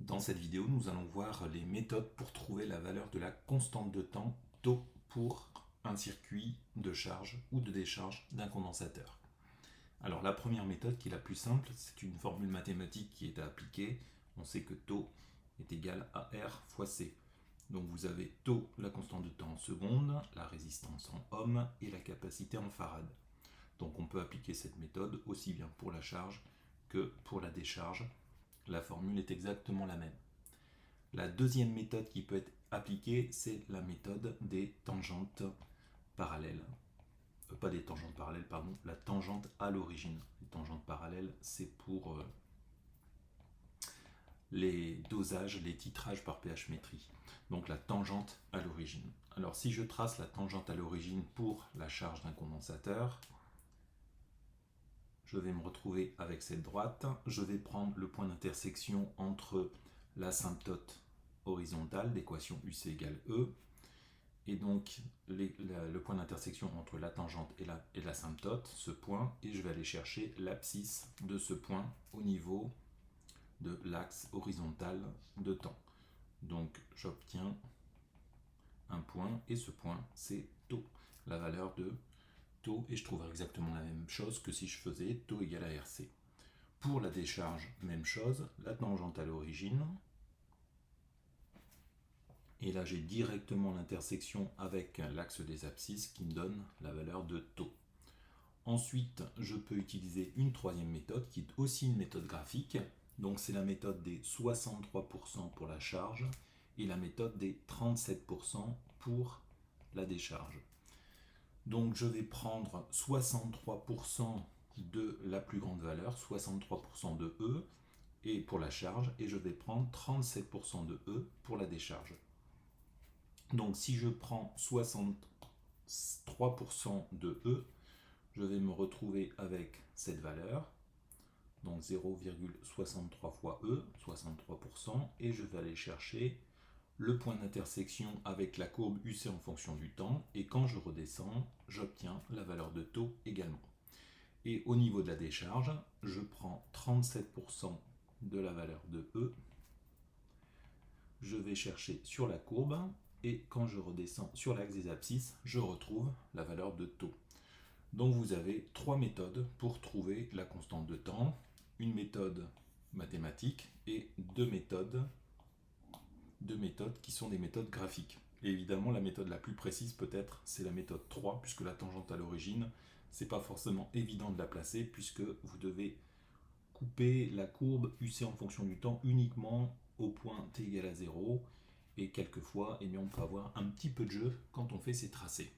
Dans cette vidéo, nous allons voir les méthodes pour trouver la valeur de la constante de temps tau pour un circuit de charge ou de décharge d'un condensateur. Alors la première méthode, qui est la plus simple, c'est une formule mathématique qui est à appliquer. On sait que tau est égal à R fois C. Donc vous avez tau, la constante de temps en secondes, la résistance en ohms et la capacité en farad. Donc on peut appliquer cette méthode aussi bien pour la charge que pour la décharge. La formule est exactement la même. La deuxième méthode qui peut être appliquée, c'est la méthode des tangentes parallèles. Pas des tangentes parallèles, pardon, la tangente à l'origine. Les tangentes parallèles, c'est pour les dosages, les titrages par pH métrie. Donc la tangente à l'origine. Alors si je trace la tangente à l'origine pour la charge d'un condensateur, je vais me retrouver avec cette droite. Je vais prendre le point d'intersection entre l'asymptote horizontale, l'équation UC égale E, et donc le point d'intersection entre la tangente et l'asymptote, ce point, et je vais aller chercher l'abscisse de ce point au niveau de l'axe horizontal de temps. Donc j'obtiens un point, et ce point, c'est tau, la valeur de tau, et je trouverai exactement la même chose que si je faisais tau égale à RC. Pour la décharge, même chose, la tangente à l'origine, et là j'ai directement l'intersection avec l'axe des abscisses qui me donne la valeur de tau. Ensuite, je peux utiliser une troisième méthode qui est aussi une méthode graphique. Donc c'est la méthode des 63% pour la charge et la méthode des 37% pour la décharge. Donc je vais prendre 63% de la plus grande valeur, 63% de E, et pour la charge, et je vais prendre 37% de E pour la décharge. Donc si je prends 63% de E, je vais me retrouver avec cette valeur, donc 0,63 fois E, 63%, et je vais aller chercher le point d'intersection avec la courbe UC en fonction du temps, et quand je redescends, j'obtiens la valeur de tau également. Et au niveau de la décharge, je prends 37% de la valeur de E, je vais chercher sur la courbe, et quand je redescends sur l'axe des abscisses, je retrouve la valeur de tau. Donc vous avez trois méthodes pour trouver la constante de temps, une méthode mathématique et deux méthodes qui sont des méthodes graphiques. Et évidemment, la méthode la plus précise peut-être, c'est la méthode 3, puisque la tangente à l'origine, c'est pas forcément évident de la placer, puisque vous devez couper la courbe UC en fonction du temps uniquement au point t égale à 0, et quelquefois, on peut avoir un petit peu de jeu quand on fait ces tracés.